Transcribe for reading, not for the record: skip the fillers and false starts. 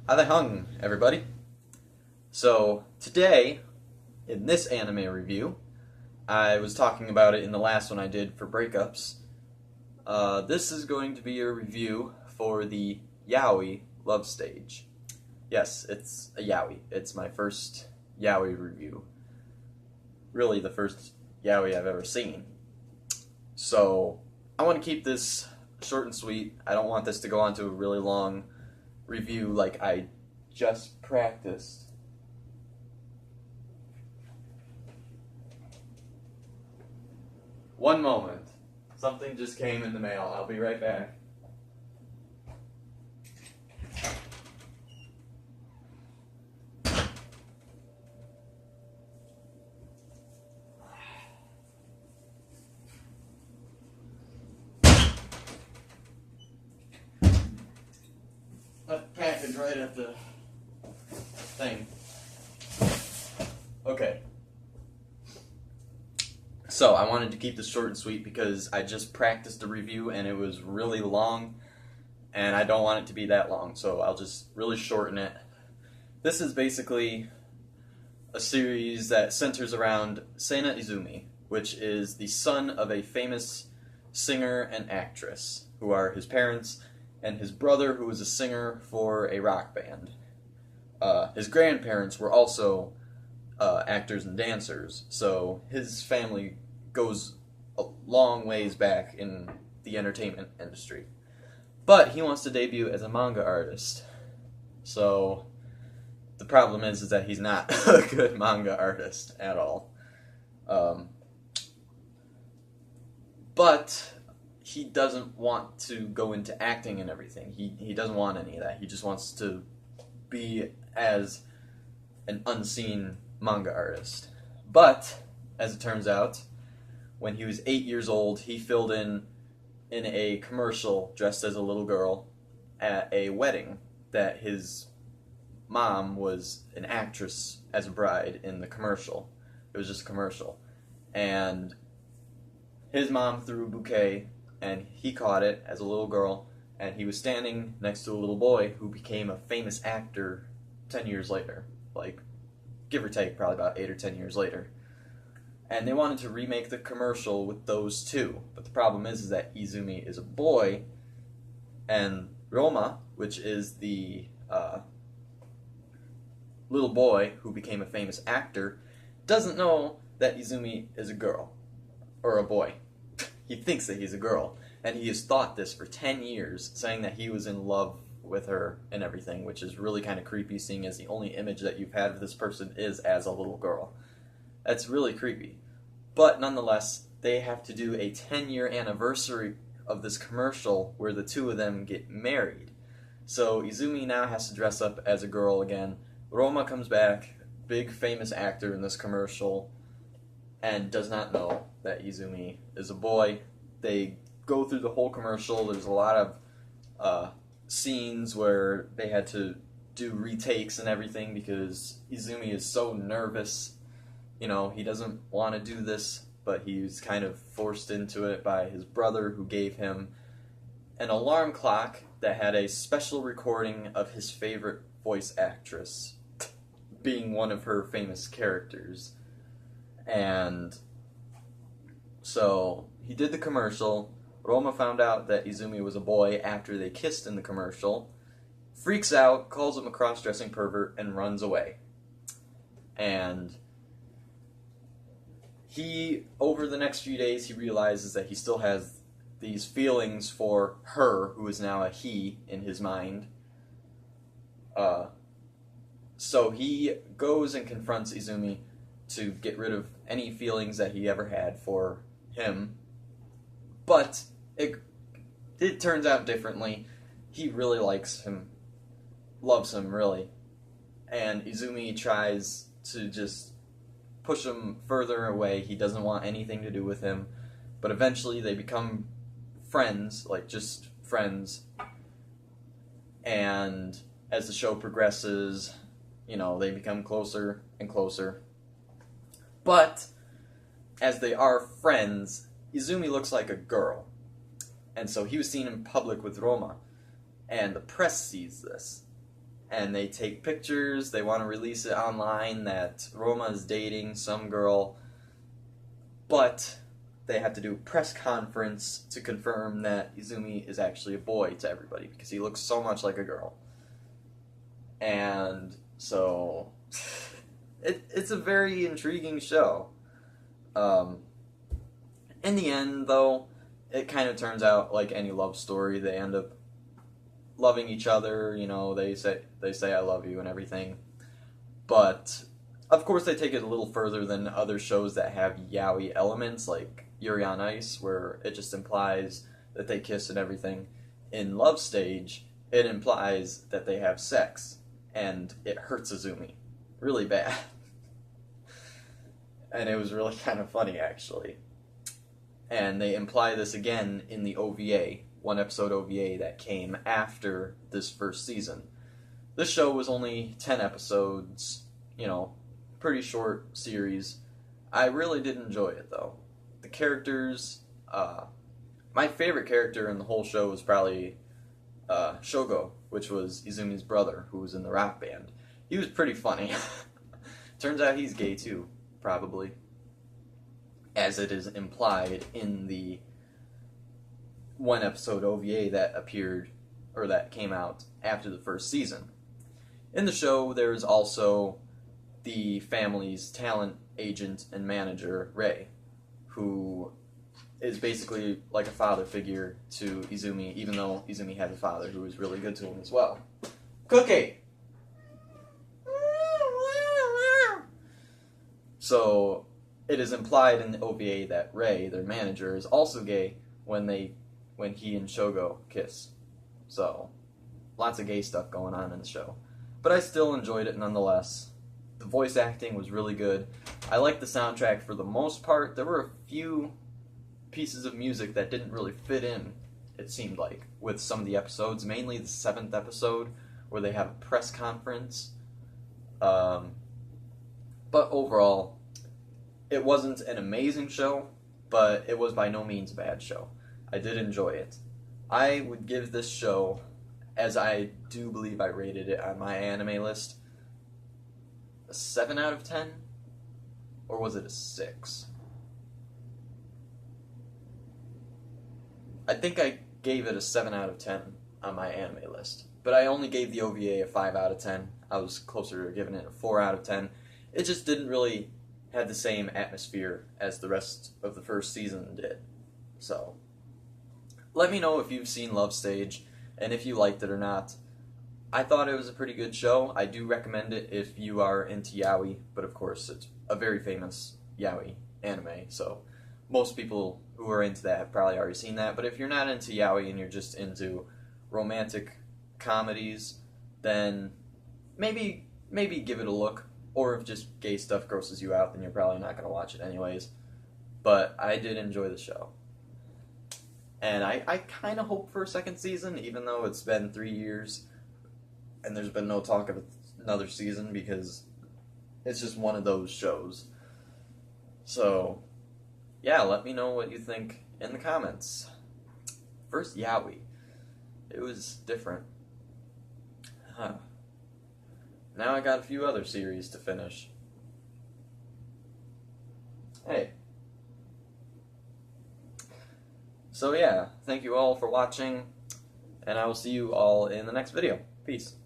Hi there, hung, everybody. So, today, in this anime review, I was talking about it in the last one I did for breakups. This is going to be a review for the Yaoi love stage. Yes, it's a Yaoi. It's my first Yaoi review. Really, the first Yaoi I've ever seen. So, I want to keep this short and sweet. I don't want this to go on to a really long review like I just practiced. One moment. Something just came in the mail. I'll be right back. That package right at the thing. Okay. So, I wanted to keep this short and sweet because I just practiced a review and it was really long, and I don't want it to be that long, so I'll just really shorten it. This is basically a series that centers around Seina Izumi, which is the son of a famous singer and actress, who are his parents, and his brother, who was a singer for a rock band. His grandparents were also actors and dancers, so his family goes a long ways back in the entertainment industry. But he wants to debut as a manga artist. So the problem is that he's not a good manga artist at all. But he doesn't want to go into acting and everything. He doesn't want any of that. He just wants to be as an unseen manga artist. But, as it turns out, when he was 8 years old, he filled in a commercial dressed as a little girl at a wedding that his mom was an actress as a bride in the commercial. It was just a commercial. And his mom threw a bouquet, and he caught it as a little girl, and he was standing next to a little boy who became a famous actor 10 years later. Like, give or take, probably about 8 or 10 years later. And they wanted to remake the commercial with those two. But the problem is that Izumi is a boy, and Roma, which is the little boy who became a famous actor, doesn't know that Izumi is a girl, or a boy. He thinks that he's a girl, and he has thought this for 10 years, saying that he was in love with her and everything, which is really kind of creepy, seeing as the only image that you've had of this person is as a little girl. That's really creepy. But nonetheless, they have to do a 10-year anniversary of this commercial where the two of them get married. So Izumi now has to dress up as a girl again. Roma comes back, big famous actor in this commercial, and does not know that Izumi is a boy. They go through the whole commercial. There's a lot of scenes where they had to do retakes and everything because Izumi is so nervous. You know, he doesn't want to do this, but he's kind of forced into it by his brother, who gave him an alarm clock that had a special recording of his favorite voice actress being one of her famous characters. And so he did the commercial. Roma found out that Izumi was a boy after they kissed in the commercial, freaks out, calls him a cross-dressing pervert, and runs away. And he, over the next few days, he realizes that he still has these feelings for her, who is now a he in his mind. So he goes and confronts Izumi to get rid of any feelings that he ever had for him. But it turns out differently. He really likes him, loves him, really. And Izumi tries to just push him further away. He doesn't want anything to do with him. But eventually they become friends, like just friends. And as the show progresses, you know, they become closer and closer. But as they are friends, Izumi looks like a girl. And so he was seen in public with Roma. And the press sees this. and they take pictures. They want to release it online that Roma is dating some girl, but they have to do a press conference to confirm that Izumi is actually a boy to everybody because he looks so much like a girl. And so it's a very intriguing show. In the end, though, it kind of turns out like any love story. They end up loving each other. You know, they say I love you and everything. But of course, they take it a little further than other shows that have yaoi elements, like Yuri on Ice, where it just implies that they kiss and everything. In Love Stage, it implies that they have sex, and it hurts Izumi really bad. And it was really kind of funny, actually. And they imply this again in the OVA, one episode OVA that came after this first season. This show was only 10 episodes, you know, pretty short series. I really did enjoy it, though. The characters, my favorite character in the whole show was probably Shogo, which was Izumi's brother, who was in the rock band. He was pretty funny. Turns out he's gay, too, probably, as it is implied in the one episode OVA that appeared, or that came out after the first season. In the show, there's also the family's talent agent and manager, Rei, who is basically like a father figure to Izumi, even though Izumi had a father who was really good to him as well. Cookie! So, it is implied in the OVA that Rei, their manager, is also gay when he and Shogo kiss. So, lots of gay stuff going on in the show. But I still enjoyed it nonetheless. The voice acting was really good. I liked the soundtrack for the most part. There were a few pieces of music that didn't really fit in, it seemed like, with some of the episodes. Mainly the 7th episode, where they have a press conference. But overall, it wasn't an amazing show, but it was by no means a bad show. I did enjoy it. I would give this show, as I do believe I rated it on my anime list, a 7 out of 10? Or was it a 6? I think I gave it a 7 out of 10 on my anime list. But I only gave the OVA a 5 out of 10. I was closer to giving it a 4 out of 10. It just didn't really have the same atmosphere as the rest of the first season did. So, let me know if you've seen Love Stage, and if you liked it or not. I thought it was a pretty good show. I do recommend it if you are into yaoi, but of course it's a very famous yaoi anime, so most people who are into that have probably already seen that. But if you're not into yaoi and you're just into romantic comedies, then maybe give it a look. Or if just gay stuff grosses you out, then you're probably not going to watch it anyways. But I did enjoy the show. And I kind of hope for a second season, even though it's been 3 years and there's been no talk of another season, because it's just one of those shows. So, yeah, let me know what you think in the comments. First, Yaoi. It was different. Huh. Now I got a few other series to finish. Hey. So yeah, thank you all for watching, and I will see you all in the next video. Peace.